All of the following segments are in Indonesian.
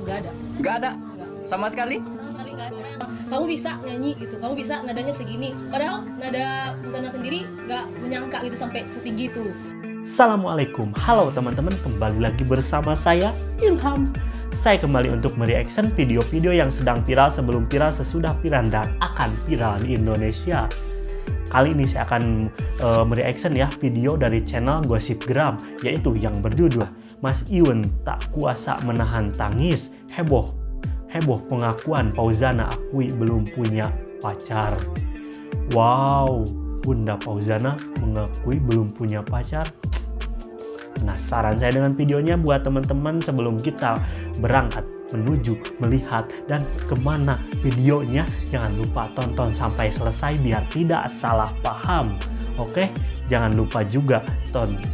Nggak ada. Nggak ada? Nggak. Sama sekali? Sama sekali nggak ada. Kamu bisa nyanyi gitu, kamu bisa nadanya segini. Padahal nada Fauzana sendiri nggak menyangka gitu sampai setinggi itu. Assalamualaikum, halo teman-teman, kembali lagi bersama saya Ilham. Saya kembali untuk mereaction video-video yang sedang viral, sebelum viral, sesudah viral, dan akan viral di Indonesia. Kali ini saya akan mereaction ya video dari channel Gossipgram, yaitu yang berjudul Mas Iun tak kuasa menahan tangis, heboh pengakuan Fauzana akui belum punya pacar. Wow, Bunda Fauzana mengakui belum punya pacar. Penasaran saya dengan videonya. Buat teman-teman, sebelum kita berangkat menuju melihat dan kemana videonya, jangan lupa tonton sampai selesai biar tidak salah paham. Oke, jangan lupa juga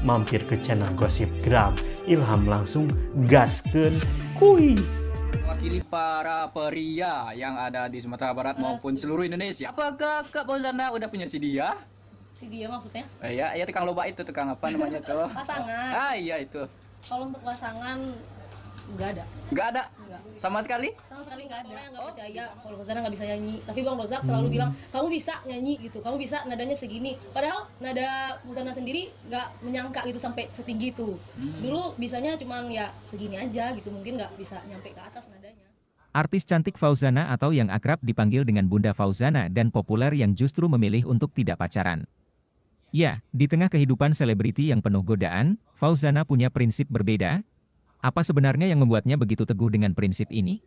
mampir ke channel Gossipgram. Ilham langsung gaskeun kuy. Mewakili para pria yang ada di Sumatera Barat maupun seluruh Indonesia. Apakah Kak Fauzana udah punya si dia? Si dia maksudnya? Ya tukang loba itu, tukang apa namanya tuh? Pasangan. Ah iya itu. Kalau untuk pasangan nggak ada. Nggak ada? Nggak. Sama sekali? Sama sekali nggak ada. Orang yang nggak percaya kalau Fauzana nggak bisa nyanyi. Tapi Bang Rozak selalu bilang kamu bisa nyanyi gitu, kamu bisa nadanya segini. Padahal nada Fauzana sendiri nggak menyangka gitu sampai setinggi itu. Dulu bisanya cuman ya segini aja gitu, mungkin nggak bisa nyampe ke atas nadanya. Artis cantik Fauzana atau yang akrab dipanggil dengan Bunda Fauzana dan populer yang justru memilih untuk tidak pacaran. Ya, di tengah kehidupan selebriti yang penuh godaan, Fauzana punya prinsip berbeda. Apa sebenarnya yang membuatnya begitu teguh dengan prinsip ini?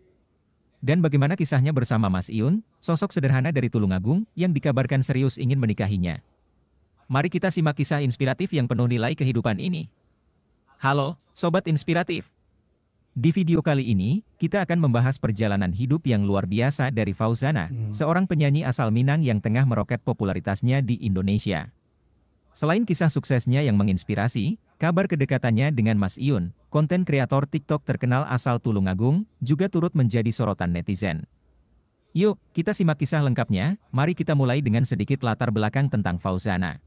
Dan bagaimana kisahnya bersama Mas Iun, sosok sederhana dari Tulungagung yang dikabarkan serius ingin menikahinya? Mari kita simak kisah inspiratif yang penuh nilai kehidupan ini. Halo, Sobat Inspiratif! Di video kali ini, kita akan membahas perjalanan hidup yang luar biasa dari Fauzana, seorang penyanyi asal Minang yang tengah meroket popularitasnya di Indonesia. Selain kisah suksesnya yang menginspirasi, kabar kedekatannya dengan Mas Iun, konten kreator TikTok terkenal asal Tulungagung, juga turut menjadi sorotan netizen. Yuk, kita simak kisah lengkapnya. Mari kita mulai dengan sedikit latar belakang tentang Fauzana.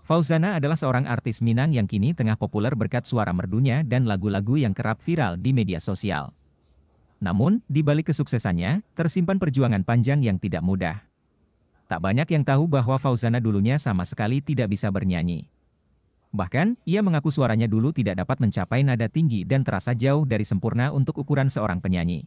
Fauzana adalah seorang artis Minang yang kini tengah populer berkat suara merdunya dan lagu-lagu yang kerap viral di media sosial. Namun, di balik kesuksesannya, tersimpan perjuangan panjang yang tidak mudah. Tak banyak yang tahu bahwa Fauzana dulunya sama sekali tidak bisa bernyanyi. Bahkan, ia mengaku suaranya dulu tidak dapat mencapai nada tinggi dan terasa jauh dari sempurna untuk ukuran seorang penyanyi.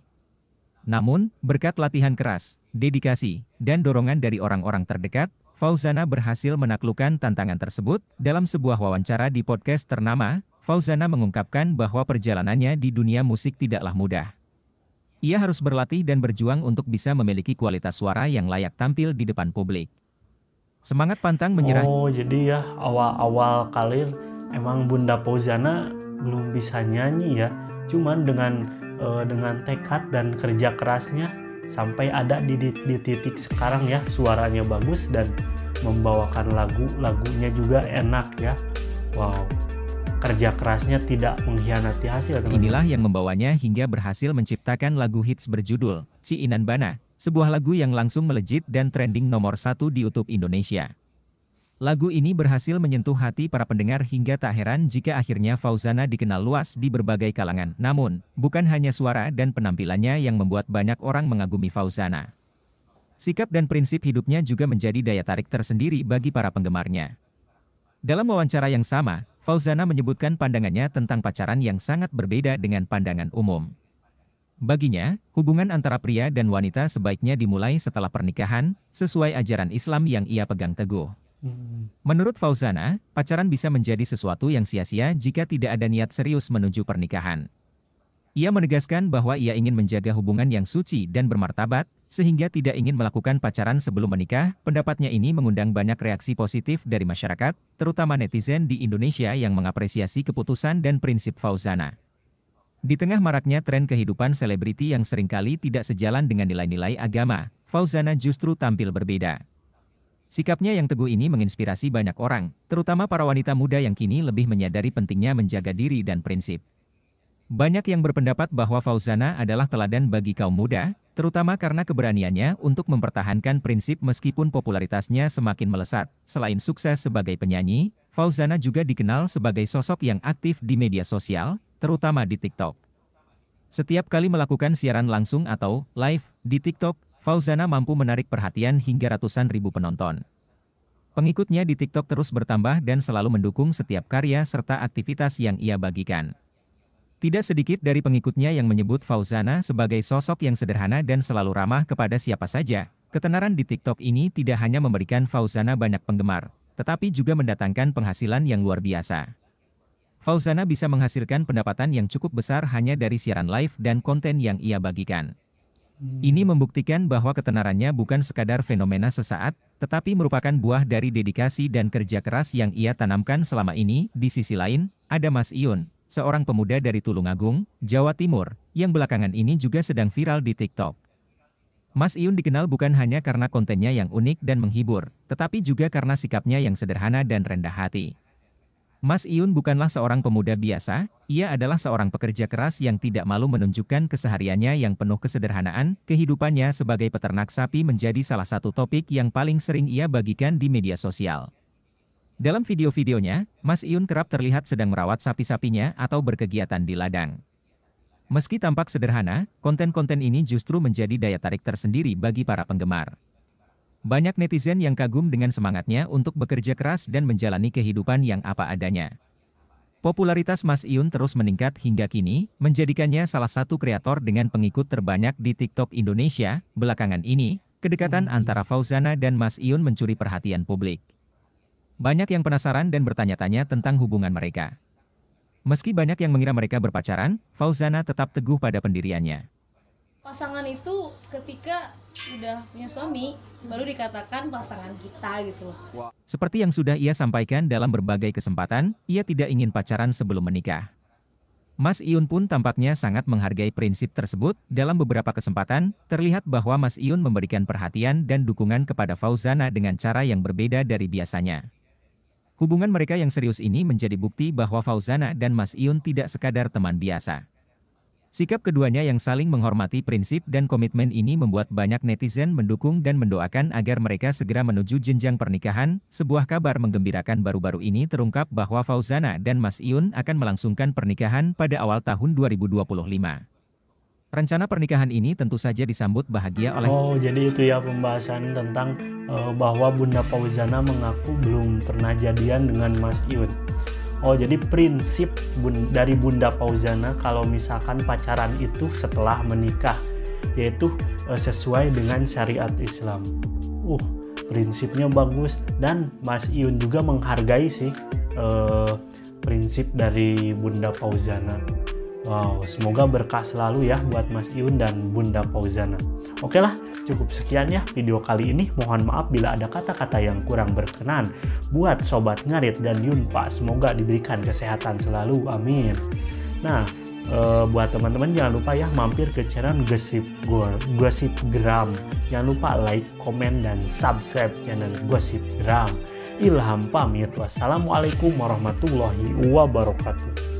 Namun, berkat latihan keras, dedikasi, dan dorongan dari orang-orang terdekat, Fauzana berhasil menaklukkan tantangan tersebut. Dalam sebuah wawancara di podcast ternama, Fauzana mengungkapkan bahwa perjalanannya di dunia musik tidaklah mudah. Ia harus berlatih dan berjuang untuk bisa memiliki kualitas suara yang layak tampil di depan publik. Semangat pantang menyerah. Oh, jadi ya awal-awal karir emang Bunda Fauzana belum bisa nyanyi ya. Cuman dengan tekad dan kerja kerasnya sampai ada di titik sekarang ya, suaranya bagus dan membawakan lagunya juga enak ya. Wow. Kerja kerasnya tidak mengkhianati hasil. Inilah yang membawanya hingga berhasil menciptakan lagu hits berjudul Si Inan Bana, sebuah lagu yang langsung melejit dan trending nomor 1 di YouTube Indonesia. Lagu ini berhasil menyentuh hati para pendengar hingga tak heran jika akhirnya Fauzana dikenal luas di berbagai kalangan. Namun, bukan hanya suara dan penampilannya yang membuat banyak orang mengagumi Fauzana. Sikap dan prinsip hidupnya juga menjadi daya tarik tersendiri bagi para penggemarnya. Dalam wawancara yang sama, Fauzana menyebutkan pandangannya tentang pacaran yang sangat berbeda dengan pandangan umum. Baginya, hubungan antara pria dan wanita sebaiknya dimulai setelah pernikahan, sesuai ajaran Islam yang ia pegang teguh. Menurut Fauzana, pacaran bisa menjadi sesuatu yang sia-sia jika tidak ada niat serius menuju pernikahan. Ia menegaskan bahwa ia ingin menjaga hubungan yang suci dan bermartabat, sehingga tidak ingin melakukan pacaran sebelum menikah. Pendapatnya ini mengundang banyak reaksi positif dari masyarakat, terutama netizen di Indonesia yang mengapresiasi keputusan dan prinsip Fauzana. Di tengah maraknya tren kehidupan selebriti yang seringkali tidak sejalan dengan nilai-nilai agama, Fauzana justru tampil berbeda. Sikapnya yang teguh ini menginspirasi banyak orang, terutama para wanita muda yang kini lebih menyadari pentingnya menjaga diri dan prinsip. Banyak yang berpendapat bahwa Fauzana adalah teladan bagi kaum muda, terutama karena keberaniannya untuk mempertahankan prinsip meskipun popularitasnya semakin melesat. Selain sukses sebagai penyanyi, Fauzana juga dikenal sebagai sosok yang aktif di media sosial, terutama di TikTok. Setiap kali melakukan siaran langsung atau live di TikTok, Fauzana mampu menarik perhatian hingga ratusan ribu penonton. Pengikutnya di TikTok terus bertambah dan selalu mendukung setiap karya serta aktivitas yang ia bagikan. Tidak sedikit dari pengikutnya yang menyebut Fauzana sebagai sosok yang sederhana dan selalu ramah kepada siapa saja. Ketenaran di TikTok ini tidak hanya memberikan Fauzana banyak penggemar, tetapi juga mendatangkan penghasilan yang luar biasa. Fauzana bisa menghasilkan pendapatan yang cukup besar hanya dari siaran live dan konten yang ia bagikan. Ini membuktikan bahwa ketenarannya bukan sekadar fenomena sesaat, tetapi merupakan buah dari dedikasi dan kerja keras yang ia tanamkan selama ini. Di sisi lain, ada Mas Iun, seorang pemuda dari Tulungagung, Jawa Timur, yang belakangan ini juga sedang viral di TikTok. Mas Iun dikenal bukan hanya karena kontennya yang unik dan menghibur, tetapi juga karena sikapnya yang sederhana dan rendah hati. Mas Iun bukanlah seorang pemuda biasa, ia adalah seorang pekerja keras yang tidak malu menunjukkan kesehariannya yang penuh kesederhanaan. Kehidupannya sebagai peternak sapi menjadi salah satu topik yang paling sering ia bagikan di media sosial. Dalam video-videonya, Mas Iun kerap terlihat sedang merawat sapi-sapinya atau berkegiatan di ladang. Meski tampak sederhana, konten-konten ini justru menjadi daya tarik tersendiri bagi para penggemar. Banyak netizen yang kagum dengan semangatnya untuk bekerja keras dan menjalani kehidupan yang apa adanya. Popularitas Mas Iun terus meningkat hingga kini, menjadikannya salah satu kreator dengan pengikut terbanyak di TikTok Indonesia. Belakangan ini, kedekatan antara Fauzana dan Mas Iun mencuri perhatian publik. Banyak yang penasaran dan bertanya-tanya tentang hubungan mereka. Meski banyak yang mengira mereka berpacaran, Fauzana tetap teguh pada pendiriannya. Pasangan itu ketika udah punya suami, baru dikatakan pasangan kita gitu. Seperti yang sudah ia sampaikan dalam berbagai kesempatan, ia tidak ingin pacaran sebelum menikah. Mas Iun pun tampaknya sangat menghargai prinsip tersebut. Dalam beberapa kesempatan, terlihat bahwa Mas Iun memberikan perhatian dan dukungan kepada Fauzana dengan cara yang berbeda dari biasanya. Hubungan mereka yang serius ini menjadi bukti bahwa Fauzana dan Mas Iun tidak sekadar teman biasa. Sikap keduanya yang saling menghormati prinsip dan komitmen ini membuat banyak netizen mendukung dan mendoakan agar mereka segera menuju jenjang pernikahan. Sebuah kabar menggembirakan baru-baru ini terungkap bahwa Fauzana dan Mas Iun akan melangsungkan pernikahan pada awal tahun 2025. Rencana pernikahan ini tentu saja disambut bahagia oleh... Oh, jadi itu ya pembahasan tentang bahwa Bunda Fauzana mengaku belum pernah jadian dengan Mas Iun. Oh, jadi prinsip dari Bunda Fauzana kalau misalkan pacaran itu setelah menikah, yaitu sesuai dengan syariat Islam. Prinsipnya bagus, dan Mas Iun juga menghargai sih prinsip dari Bunda Fauzana. Wow, semoga berkah selalu ya buat Mas Iun dan Bunda Fauzana. Oke lah, cukup sekian ya video kali ini. Mohon maaf bila ada kata-kata yang kurang berkenan. Buat Sobat Ngarit dan Yunpa, semoga diberikan kesehatan selalu. Amin. Nah, buat teman-teman jangan lupa ya mampir ke channel Gossipgram. Jangan lupa like, komen, dan subscribe channel Gossipgram. Ilham pamit. Wassalamualaikum warahmatullahi wabarakatuh.